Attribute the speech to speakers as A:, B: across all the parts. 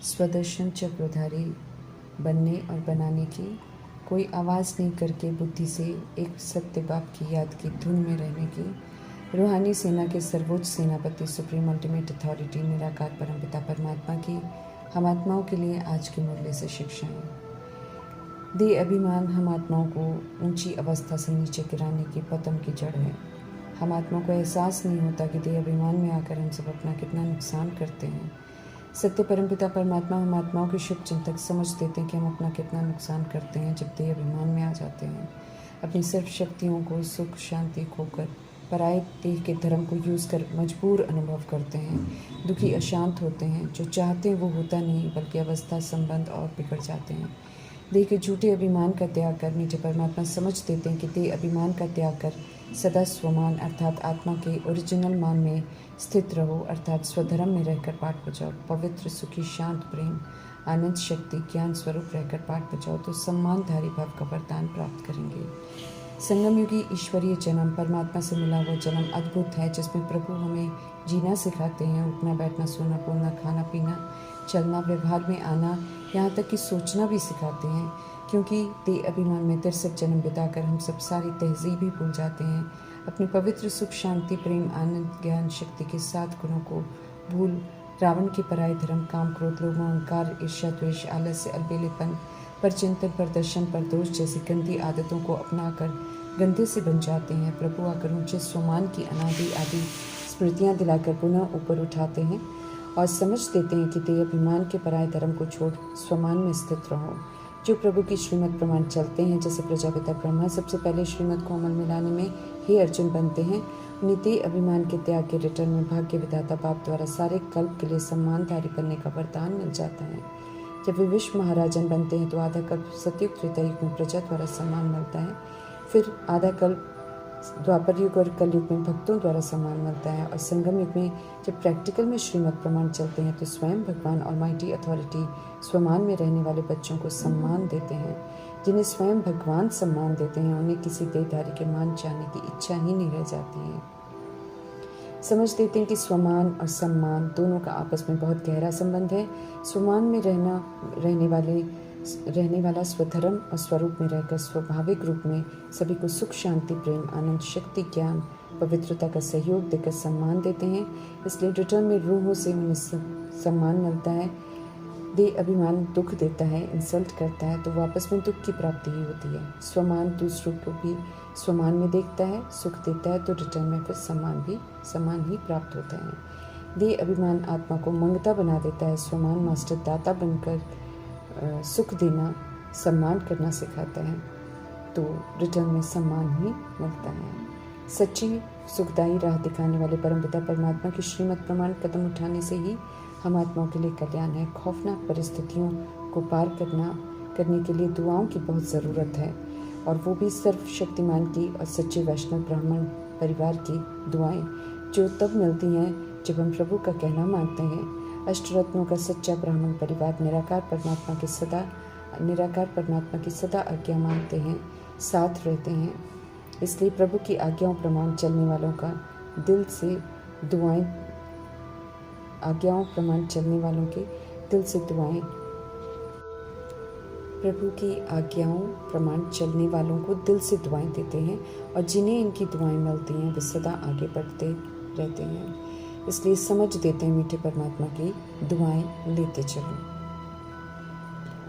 A: स्वदर्शन चक्रधारी बनने और बनाने की कोई आवाज़ नहीं करके बुद्धि से एक सत्य बाप की याद की धुन में रहने की रूहानी सेना के सर्वोच्च सेनापति सुप्रीम अल्टीमेट अथॉरिटी निराकार परमपिता परमात्मा की हम आत्माओं के लिए आज के मूल्य से शिक्षाएं। देह अभिमान हम आत्माओं को ऊंची अवस्था से नीचे गिराने की पतन की जड़ है। हम आत्माओं को एहसास नहीं होता कि देह अभिमान में आकर हम सब अपना कितना नुकसान करते हैं। सत्य परमपिता परमात्मा हम आत्माओं के शुभ चिंतक समझ देते हैं कि हम अपना कितना नुकसान करते हैं जब देह अभिमान में आ जाते हैं। अपनी सर्व शक्तियों को सुख शांति खोकर पराये देह के धर्म को यूज़ कर मजबूर अनुभव करते हैं। दुखी अशांत होते हैं। जो चाहते हैं वो होता नहीं बल्कि अवस्था संबंध और बिगड़ जाते हैं। देह के झूठे अभिमान का त्याग कर मीठे परमात्मा समझ देते हैं कि देह अभिमान का त्याग कर सदा स्वमान अर्थात आत्मा के ओरिजिनल मान में स्थित रहो, अर्थात स्वधर्म में रहकर पाठ बजाओ। पवित्र सुखी शांत प्रेम आनंद शक्ति ज्ञान स्वरूप रहकर पाठ बजाओ तो सम्मानधारी भाव का वरदान प्राप्त करेंगे। संगम युगी ईश्वरीय जन्म परमात्मा से मिला हुआ जन्म अद्भुत है, जिसमें प्रभु हमें जीना सिखाते हैं, उठना बैठना सोना बोलना खाना पीना चलना व्यवहार में आना, यहाँ तक कि सोचना भी सिखाते हैं। क्योंकि देह अभिमान में तिरसठ जन्म बिताकर हम सब सारी तहजीब ही भूल जाते हैं। अपने पवित्र सुख शांति प्रेम आनंद ज्ञान शक्ति के 7 गुणों को भूल रावण के पराये धर्म काम क्रोध लोभ अहंकार ईर्ष्या द्वेष आलस्य अलबेलेपन पर चिंतन प्रदर्शन पर दोष जैसी गंदी आदतों को अपनाकर गंदे से बन जाते हैं। प्रभु आकर ऊंचे स्वमान की अनादि आदि स्मृतियाँ दिलाकर पुनः ऊपर उठाते हैं और समझ देते हैं कि देह अभिमान के पराये धर्म को छोड़ स्वमान में स्थित रहो। जो प्रभु की श्रीमत प्रमाण चलते हैं, जैसे प्रजापिता ब्रह्मा सबसे पहले श्रीमत को अमल में लाने में ही अर्जुन बनते हैं, उन्हें देह अभिमान के त्याग के रिटर्न में भाग्य विधाता बाप द्वारा सारे कल्प के लिए सम्मानधारी बनने का वरदान मिल जाता है। जब वे विश्व महाराजन बनते हैं तो आधा कल्प सतयुग त्रेता युग में प्रजा द्वारा सम्मान मिलता है, फिर आधा कल्प द्वापर युग और कलयुग में भक्तों द्वारा सम्मान मिलता है, और संगम युग में जब प्रैक्टिकल में श्रीमत प्रमाण चलते हैं तो स्वयं भगवान ऑलमाइटी अथॉरिटी स्वमान में रहने वाले बच्चों को सम्मान देते हैं। जिन्हें स्वयं भगवान सम्मान देते हैं उन्हें किसी देहधारी के मान चाहने की इच्छा ही नहीं रह जाती है। समझ देते हैं कि स्वमान और सम्मान दोनों का आपस में बहुत गहरा संबंध है। स्वमान में रहने वाला स्वधर्म और स्वरूप में रहकर स्वाभाविक रूप में सभी को सुख शांति प्रेम आनंद शक्ति ज्ञान पवित्रता का सहयोग देकर सम्मान देते हैं। इसलिए रिटर्न में रूहों से उन्हें सम्मान मिलता है। देह अभिमान दुख देता है, इंसल्ट करता है तो वापस में दुख की प्राप्ति ही होती है। स्वमान दूसरों को भी स्वमान में देखता है, सुख देता है तो रिटर्न में फिर सम्मान ही प्राप्त होता है। देह अभिमान आत्मा को मंगता बना देता है। स्वमान मास्टर दाता बनकर सुख देना सम्मान करना सिखाता है तो रिटर्न में सम्मान ही मिलता है। सच्ची सुखदायी राह दिखाने वाले परमपिता परमात्मा की श्रीमत प्रमाण कदम उठाने से ही हम आत्माओं के लिए कल्याण है। खौफनाक परिस्थितियों को पार करने के लिए दुआओं की बहुत ज़रूरत है, और वो भी सर्वशक्तिमान की और सच्चे वैष्णव ब्राह्मण परिवार की दुआएं, जो तब मिलती हैं जब हम प्रभु का कहना मानते हैं। अष्टरत्नों का सच्चा ब्राह्मण परिवार निराकार परमात्मा की सदा आज्ञा मानते हैं, साथ रहते हैं। इसलिए प्रभु की आज्ञाओं प्रमाण चलने वालों के दिल से दुआएं प्रभु की आज्ञाओं प्रमाण चलने वालों को दिल से दुआएं देते हैं, और जिन्हें इनकी दुआएं मिलती हैं वे सदा आगे बढ़ते रहते हैं। इसलिए समझ देते हैं मीठे परमात्मा की दुआएं लेते चलो।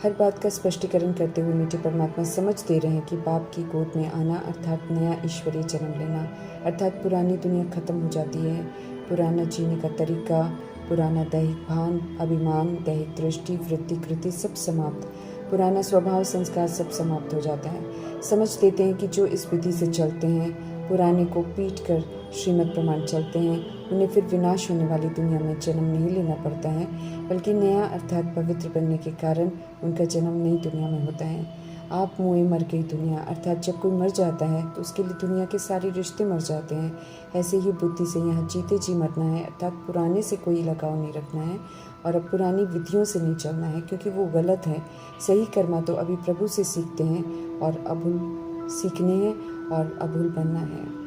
A: हर बात का स्पष्टीकरण करते हुए मीठे परमात्मा समझ दे रहे हैं कि बाप की गोद में आना अर्थात नया ईश्वरीय जन्म लेना, अर्थात पुरानी दुनिया खत्म हो जाती है। पुराना जीने का तरीका, पुराना दैहिक भान अभिमान दैहिक दृष्टि वृत्ति कृति सब समाप्त, पुराना स्वभाव संस्कार सब समाप्त हो जाता है। समझ देते हैं कि जो इस विधि से चलते हैं, पुराने को पीट कर श्रीमत प्रमाण चलते हैं, उन्हें फिर विनाश होने वाली दुनिया में जन्म नहीं लेना पड़ता है, बल्कि नया अर्थात पवित्र बनने के कारण उनका जन्म नई दुनिया में होता है। आप मुए मर गई दुनिया, अर्थात जब कोई मर जाता है तो उसके लिए दुनिया के सारे रिश्ते मर जाते हैं। ऐसे ही बुद्धि से यहाँ जीते जी मरना है, अर्थात पुराने से कोई लगाव नहीं रखना है और अब पुरानी विधियों से नहीं चलना है, क्योंकि वो गलत है। सही कर्मा तो अभी प्रभु से सीखते हैं और अभूल सीखने हैं और अभूल बनना है।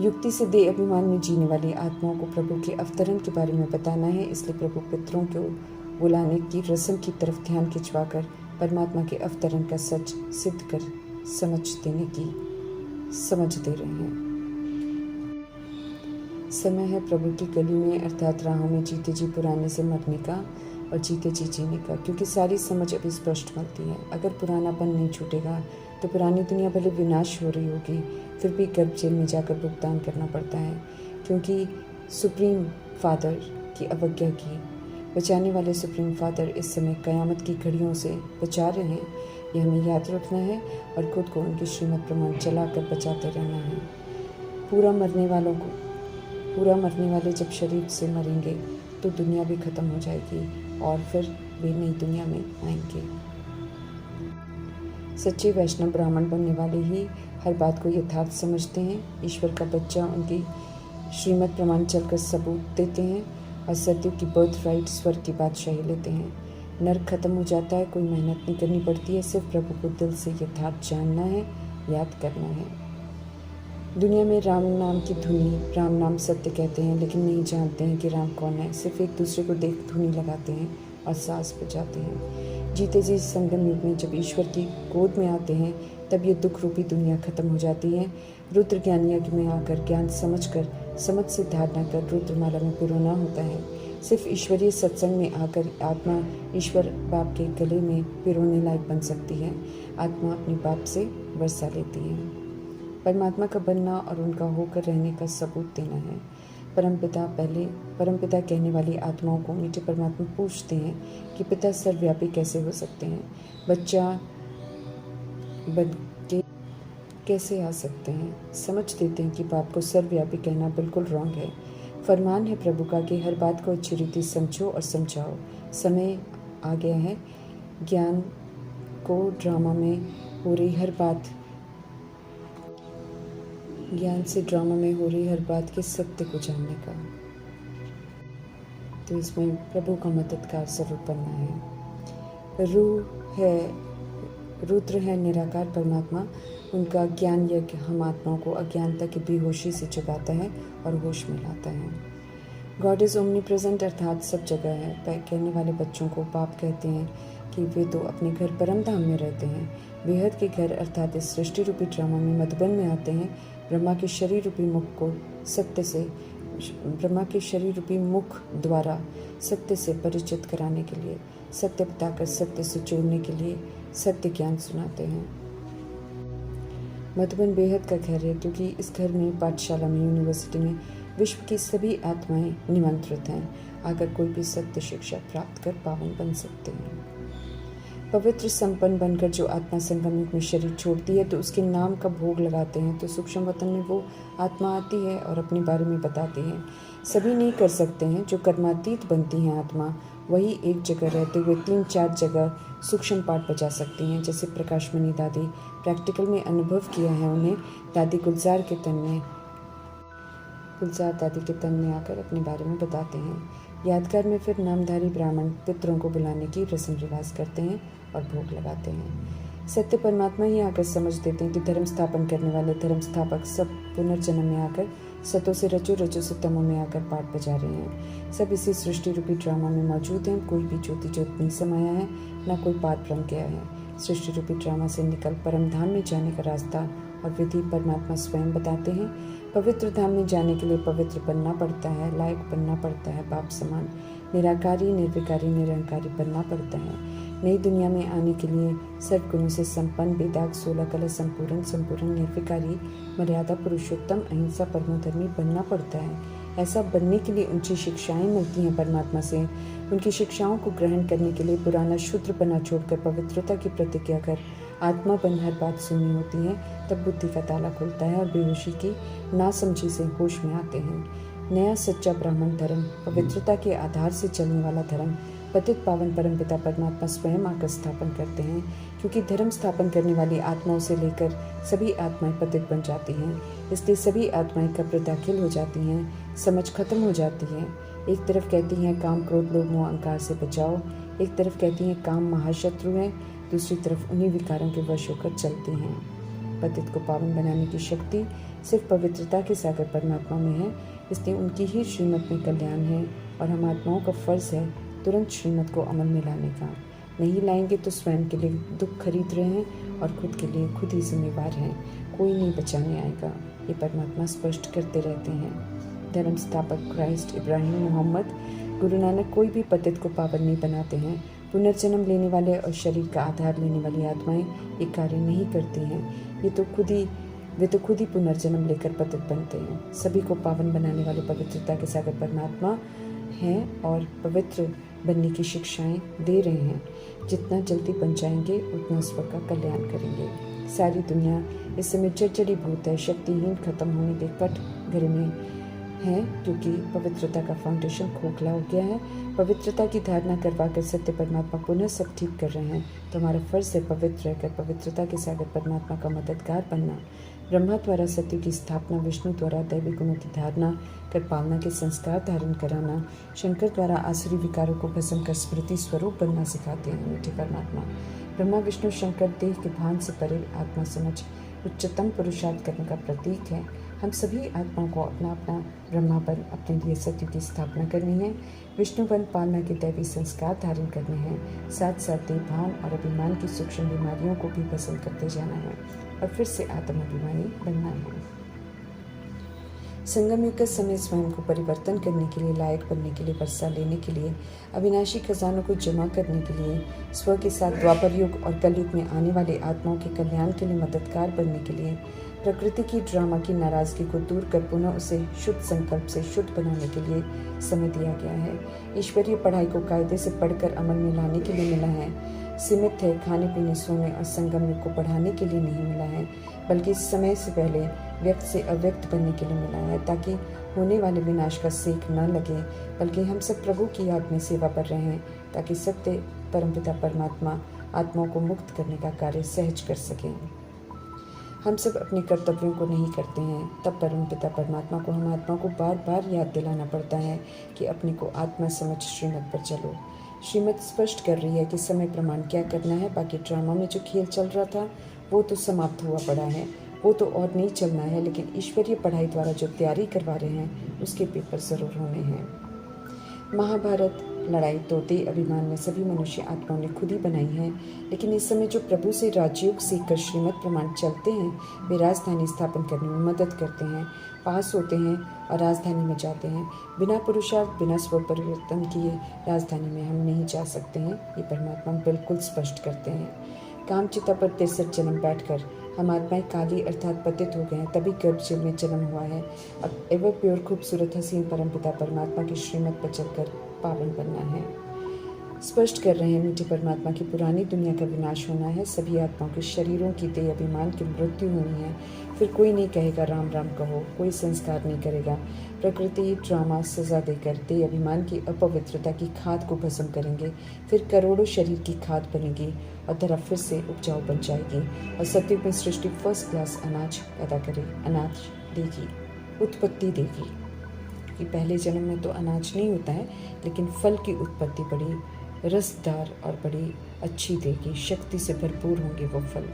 A: युक्ति से देह अभिमान में जीने वाली आत्माओं को प्रभु के अवतरण के बारे में बताना है। इसलिए प्रभु पितरों को बुलाने की रस्म की तरफ ध्यान खिंचवाकर परमात्मा के अवतरण का सच सिद्ध कर समझ दे रहे हैं। समय है प्रभु की गली में अर्थात राहों में जीते जी पुराने से मरने का और जीते जी जीने का, क्योंकि सारी समझ अभी स्पष्ट मिलती है। अगर पुरानापन नहीं छूटेगा तो पुरानी दुनिया भले विनाश हो रही होगी, फिर भी गर्भ जेल में जाकर भुगतान करना पड़ता है, क्योंकि सुप्रीम फादर की अवज्ञा की। बचाने वाले सुप्रीम फादर इस समय कयामत की घड़ियों से बचा रहे हैं, यह हमें याद रखना है और खुद को उनकी श्रीमत प्रमाण चलाकर बचाते रहना है। पूरा मरने वाले जब शरीर से मरेंगे तो दुनिया भी खत्म हो जाएगी और फिर वे नई दुनिया में आएंगे। सच्चे वैष्णव ब्राह्मण बनने वाले ही हर बात को यथार्थ समझते हैं। ईश्वर का बच्चा उनकी श्रीमत प्रमाण चलकर सबूत देते हैं और सत्युग की बर्थ राइट स्वर्ग की बादशाही लेते हैं। नर्क खत्म हो जाता है, कोई मेहनत नहीं करनी पड़ती है, सिर्फ प्रभु को दिल से यथार्थ जानना है, याद करना है। दुनिया में राम नाम की धुनी, राम नाम सत्य कहते हैं, लेकिन नहीं जानते हैं कि राम कौन है। सिर्फ एक दूसरे को देख धुनी लगाते हैं और सांस बजाते हैं। जीते जी संगम युग में जब ईश्वर की गोद में आते हैं तब ये दुख रूपी दुनिया खत्म हो जाती है। रुद्र ज्ञान यज्ञ में आकर ज्ञान समझ से धारणा कर रुद्रमाला में पिरोना होता है। सिर्फ ईश्वरीय सत्संग में आकर आत्मा ईश्वर बाप के गले में पिरोने लायक बन सकती है। आत्मा अपने बाप से वर्षा लेती है। परमात्मा का बनना और उनका होकर रहने का सबूत देना है। परमपिता कहने वाली आत्माओं को मीठे परमात्मा पूछते हैं कि पिता सर्वव्यापी कैसे हो सकते हैं, बच्चा बन के कैसे आ सकते हैं। समझ देते हैं कि बाप को सर्वव्यापी कहना बिल्कुल रॉन्ग है। फरमान है प्रभु का कि हर बात को अच्छी रीति समझो और समझाओ। समय आ गया है ज्ञान को ड्रामा में हो रही हर बात के सत्य को जानने का। तो इसमें प्रभु का मददगार जरूर बनना है। रुद्र है निराकार परमात्मा, उनका ज्ञान यज्ञ हम आत्माओं को अज्ञानता की बेहोशी से जगाता है और होश में लाता है। गॉड इज़ ओमनी प्रेजेंट अर्थात सब जगह है। कहने वाले बच्चों को बाप कहते हैं कि वे तो अपने घर परम धाम में रहते हैं। बेहद के घर अर्थात इस सृष्टि रूपी ड्रामा में मधुबन में आते हैं। ब्रह्मा के शरीर रूपी मुख द्वारा सत्य से परिचित कराने के लिए, सत्य बताकर सत्य से जोड़ने के लिए सत्य ज्ञान सुनाते हैं। मधुबन बेहद का घर है, क्योंकि इस घर में, पाठशाला में, यूनिवर्सिटी में विश्व की सभी आत्माएं निमंत्रित हैं। आकर कोई भी सत्य शिक्षा प्राप्त कर पावन बन सकते हैं। पवित्र संपन्न बनकर जो आत्मा संगम युग में शरीर छोड़ती है तो उसके नाम का भोग लगाते हैं, तो सूक्ष्म वतन में वो आत्मा आती है और अपने बारे में बताती है। सभी नहीं कर सकते हैं। जो कर्मातीत बनती हैं आत्मा, वही एक जगह रहते हुए 3-4 जगह सूक्ष्म पाठ बजा सकती हैं। जैसे प्रकाशमणि दादी प्रैक्टिकल में अनुभव किया है। उन्हें दादी गुलजार दादी के तन में आकर अपने बारे में बताते हैं। यादगार में फिर नामधारी ब्राह्मण पितरों को बुलाने की रस्म रिवाज करते हैं और भोग लगाते हैं। सत्य परमात्मा ही आकर समझ देते हैं कि धर्म स्थापन करने वाले धर्म स्थापक सब पुनर्जन्म में आकर सतों से रजो से तमों में आकर पाठ बजा रहे हैं। सब इसी सृष्टि रूपी ड्रामा में मौजूद हैं। कोई भी ज्योति नहीं समाया है, ना कोई पाठ ब्रह्म गया है। सृष्टि रूपी ड्रामा से निकल परम धाम में जाने का रास्ता और विधि परमात्मा स्वयं बताते हैं। पवित्र धाम में जाने के लिए पवित्र बनना पड़ता है, लायक बनना पड़ता है, बाप समान निराकारी, निर्विकारी, निरंकारी बनना पड़ता है। नई दुनिया में आने के लिए सर्वगुणों से संपन्न, बेदाग, 16 कला संपूर्ण, निर्विकारी, मर्यादा पुरुषोत्तम, अहिंसा, परमोधर्मी बनना पड़ता है। ऐसा बनने के लिए ऊंची शिक्षाएं मिलती हैं परमात्मा से। उनकी शिक्षाओं को ग्रहण करने के लिए पुराना शूद्रपना छोड़कर पवित्रता की प्रतिज्ञा कर आत्मा बन हर बात सुननी होती है। तब बुद्धि का ताला खुलता है और बेहोशी की नासमझी से होश में आते हैं। नया सच्चा ब्राह्मण धर्म, पवित्रता के आधार से चलने वाला धर्म, पतित पावन परमपिता परमात्मा स्वयं आकर स्थापन करते हैं। क्योंकि धर्म स्थापन करने वाली आत्माओं से लेकर सभी आत्माएं पतित बन जाती हैं, इसलिए सभी आत्माएं कब्र दाखिल हो जाती हैं, समझ खत्म हो जाती है। एक तरफ कहती हैं काम, क्रोध, लोभ, मोह, अहंकार से बचाओ। एक तरफ कहती हैं काम महाशत्रु है, दूसरी तरफ उन्हीं विकारों के वश होकर चलती हैं। पतित को पावन बनाने की शक्ति सिर्फ पवित्रता के सागर परमात्मा में है, इसलिए उनकी ही श्रीमत में कल्याण है और हम आत्माओं का फर्ज है तुरंत श्रीमत को अमल में लाने का। नहीं लाएंगे तो स्वयं के लिए दुख खरीद रहे हैं और खुद के लिए खुद ही जिम्मेवार हैं। कोई नहीं बचाने आएगा, ये परमात्मा स्पष्ट करते रहते हैं। धर्म स्थापक क्राइस्ट इब्राहिम मोहम्मद गुरु नानक कोई भी पतित को पावन नहीं बनाते हैं। पुनर्जन्म लेने वाले और शरीर का आधार लेने वाली आत्माएं ये कार्य नहीं करती हैं। वे तो खुद ही पुनर्जन्म लेकर पतित बनते हैं। सभी को पावन बनाने वाले पवित्रता के सागर परमात्मा हैं और पवित्र बनने की शिक्षाएं दे रहे हैं। जितना जल्दी बन जाएंगे उतना स्व का कल्याण करेंगे। सारी दुनिया इस समय जर्जरी भूत है, शक्तिहीन, खत्म होने के कटघरे में है, क्योंकि पवित्रता का फाउंडेशन खोखला हो गया है। पवित्रता की धारणा करवा कर सत्य परमात्मा पुनः सब ठीक कर रहे हैं। तो हमारा फर्ज है पवित्र रहकर पवित्रता के सागर परमात्मा का मददगार बनना। ब्रह्मा द्वारा सत्य की स्थापना, विष्णु द्वारा दैवी गुणों की धारणा कर पालना के संस्कार धारण कराना, शंकर द्वारा आसुरी विकारों को भस्म कर स्मृति स्वरूप बनना सिखाते हैं मीठे परमात्मा। ब्रह्मा विष्णु शंकर देह के भान से परे आत्मा समझ उच्चतम पुरुषार्थ करने का प्रतीक है। हम सभी आत्माओं को अपना अपना ब्रह्मापन अपने लिए सत्य की स्थापना करनी है। विष्णुपन पालना के दैवी संस्कार धारण करने हैं। साथ साथ देह भान और अभिमान की सूक्ष्म बीमारियों को भी भस्म करते जाना है और फिर से आत्माभिमानी बनना है। संगम युग का समय स्वयं को परिवर्तन करने के लिए, लायक बनने के लिए, वर्षा लेने के लिए, अविनाशी खजानों को जमा करने के लिए, स्व के साथ द्वापर युग और कलयुग में आने वाले आत्माओं के कल्याण के लिए मददगार बनने के लिए, प्रकृति की ड्रामा की नाराजगी को दूर कर पुनः उसे शुद्ध संकल्प से शुद्ध बनाने के लिए समय दिया गया है। ईश्वरीय पढ़ाई को कायदे से पढ़कर अमल में लाने के लिए मिला है। सीमित है खाने पीने, सोने और संगम युग को बढ़ाने के लिए नहीं मिला है, बल्कि इस समय से पहले व्यक्त से अव्यक्त बनने के लिए मिला है, ताकि होने वाले विनाश का सेक न लगे, बल्कि हम सब प्रभु की याद में सेवा कर रहे हैं, ताकि सत्य परमपिता परमात्मा आत्माओं को मुक्त करने का कार्य सहज कर सकें। हम सब अपने कर्तव्यों को नहीं करते हैं, तब परमपिता परमात्मा को हम आत्मा को बार बार याद दिलाना पड़ता है कि अपने को आत्मा समझ श्रीमत पर चलो। श्रीमत स्पष्ट कर रही है कि समय प्रमाण क्या करना है। बाकी ड्रामा में जो खेल चल रहा था वो तो समाप्त हुआ पड़ा है, वो तो और नहीं चलना है, लेकिन ईश्वरीय पढ़ाई द्वारा जो तैयारी करवा रहे हैं उसके पेपर ज़रूर होने हैं। महाभारत लड़ाई तो देह अभिमान में सभी मनुष्य आत्माओं ने खुद ही बनाई है, लेकिन इस समय जो प्रभु से राजयोग सीखकर श्रीमत प्रमाण चलते हैं वे राजधानी स्थापन करने में मदद करते हैं, पास होते हैं और राजधानी में जाते हैं। बिना पुरुषार्थ, बिना स्व परिवर्तन किए राजधानी में हम नहीं जा सकते हैं, ये परमात्मा बिल्कुल स्पष्ट करते हैं। कामचिता पर 63 जन्म बैठकर हम आत्माएं काली अर्थात पतित हो गए हैं, तभी गर्भजल में जन्म हुआ है। अब एवर प्योर खूबसूरत हसीन परमपिता परमात्मा की श्रीमत पर चलकर पावन बनना है। स्पष्ट कर रहे हैं मीठे परमात्मा की पुरानी दुनिया का विनाश होना है, सभी आत्माओं के शरीरों की देह अभिमान की मृत्यु होनी है। फिर कोई नहीं कहेगा राम राम कहो, कोई संस्कार नहीं करेगा। प्रकृति ड्रामा सजा देकर देह अभिमान की अपवित्रता की खाद को भस्म करेंगे। फिर करोड़ों शरीर की खाद बनेगी और धरा फिर से उपजाऊ बन जाएगी और सत्युग में सृष्टि फर्स्ट क्लास अनाज पैदा करे, अनाज देगी, उत्पत्ति देगी। कि पहले जन्म में तो अनाज नहीं होता है, लेकिन फल की उत्पत्ति बड़ी रसदार और बड़ी अच्छी देगी, शक्ति से भरपूर होंगे वो फल।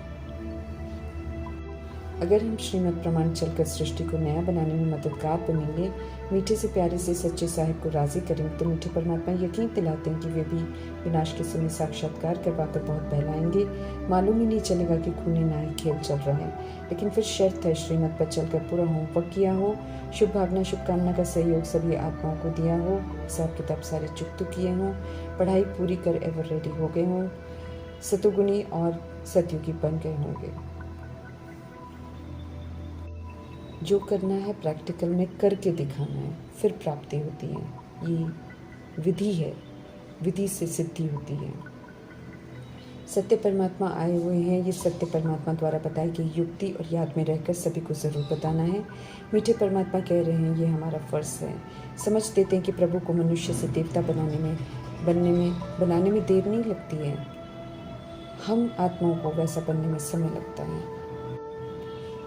A: अगर हम श्रीमद् प्रमाण चलकर सृष्टि को नया बनाने में मददगार बनेंगे, मीठे से प्यारे से सच्चे साहिब को राजी करेंगे, तो मीठे परमात्मा यकीन दिलाते हैं कि वे भी विनाश के समय साक्षात्कार करवाकर बहुत बहलाएंगे। मालूम ही नहीं चलेगा कि खूनी नाई खेल चल रहा है। लेकिन फिर शर्त है श्रीमद् पर चलकर पूरा होमवर्क किया हो, शुभ भावना शुभकामना का सहयोग सभी आत्माओं को दिया हो, हिसाब किताब सारे चुकतू किए हों, पढ़ाई पूरी कर एवर रेडी हो गए हों, सतुगुणी और सतयुगी बन गए होंगे। जो करना है प्रैक्टिकल में करके दिखाना है, फिर प्राप्ति होती है। ये विधि है, विधि से सिद्धि होती है। सत्य परमात्मा आए हुए हैं, ये सत्य परमात्मा द्वारा बताई गई युक्ति और याद में रहकर सभी को ज़रूर बताना है। मीठे परमात्मा कह रहे हैं ये हमारा फ़र्ज है। समझ देते हैं कि प्रभु को मनुष्य से देवता बनाने में देर नहीं लगती है। हम आत्माओं को वैसा बनने में समय लगता है।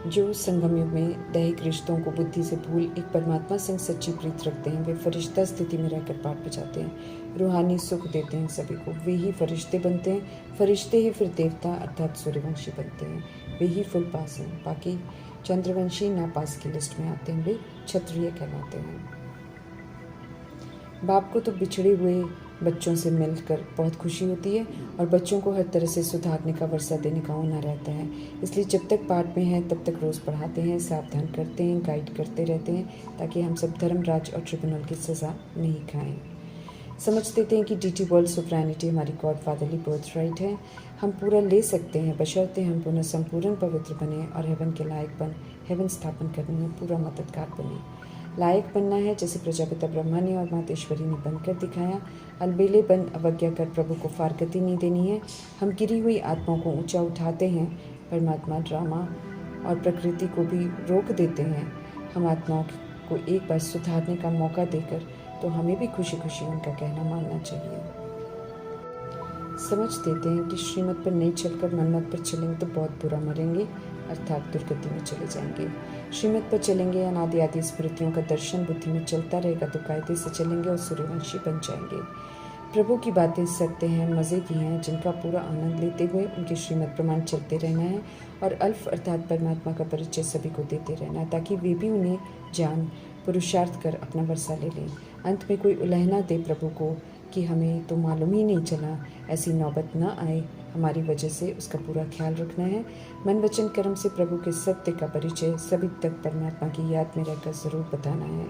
A: जो संगम युग में दैहिक रिश्तों को बुद्धि से भूल एक परमात्मा संग सच्ची प्रीत रखते हैं, वे फरिश्ता स्थिति में रहकर पाठ बजाते हैं, रूहानी सुख देते हैं सभी को। वे ही फरिश्ते बनते हैं, फरिश्ते ही फिर देवता अर्थात सूर्यवंशी बनते हैं। वे ही फुल पास हैं, बाकी चंद्रवंशी नापास की लिस्ट में आते हैं, वे क्षत्रिय कहलाते हैं। बाप को तो बिछड़े हुए बच्चों से मिलकर बहुत खुशी होती है और बच्चों को हर तरह से सुधारने का, वर्षा देने का होना रहता है। इसलिए जब तक पाठ में हैं तब तक रोज़ पढ़ाते हैं, सावधान करते हैं, गाइड करते रहते हैं, ताकि हम सब धर्मराज और ट्रिब्यूनल की सज़ा नहीं खाएं। समझ देते हैं कि डीटी वर्ल्ड सुवरेनिटी हमारी गॉड फादरली बर्थ राइट है। हम पूरा ले सकते हैं बशर्ते हम पुनः संपूर्ण पवित्र बने और हेवन के लायक बन हेवन स्थापन करने में पूरा मददगार बने। लायक बनना है जैसे प्रजापिता ब्रह्मा ने और मातेश्वरी ने बनकर दिखाया। अलबेले बन अवज्ञा कर प्रभु को फारगति नहीं देनी है। हम गिरी हुई आत्माओं को ऊंचा उठाते हैं। परमात्मा ड्रामा और प्रकृति को भी रोक देते हैं। हम आत्माओं को एक बार सुधारने का मौका देकर तो हमें भी खुशी खुशी उनका कहना मानना चाहिए। समझ देते हैं कि श्रीमत पर नहीं चलकर मनमत पर चलेंगे तो बहुत बुरा मरेंगे, अर्थात दुर्गति में चले जाएंगे। श्रीमत पर चलेंगे, अनादि आदि स्मृतियों का दर्शन बुद्धि में चलता रहेगा तो कायदे से चलेंगे और सूर्यवंशी बन जाएंगे। प्रभु की बातें सत्य हैं, मज़े की हैं, जिनका पूरा आनंद लेते हुए उनके श्रीमत प्रमाण चलते रहना है और अल्फ अर्थात परमात्मा का परिचय सभी को देते रहना है, ताकि वे भी उन्हें जान पुरुषार्थ कर अपना वर्षा ले लें। अंत में कोई उलहना दे प्रभु को कि हमें तो मालूम ही नहीं चला, ऐसी नौबत न आए। हमारी वजह से उसका पूरा ख्याल रखना है। मन वचन कर्म से प्रभु के सत्य का परिचय सभी तक परमात्मा की याद में रहकर ज़रूर बताना है।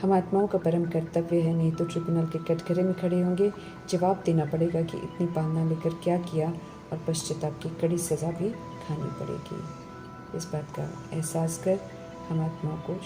A: हम आत्माओं का परम कर्तव्य है, नहीं तो ट्रिब्यूनल के कटघरे में खड़े होंगे। जवाब देना पड़ेगा कि इतनी पालना लेकर क्या किया और पश्चाताप की कड़ी सज़ा भी खानी पड़ेगी। इस बात का एहसास कर हम आत्माओं को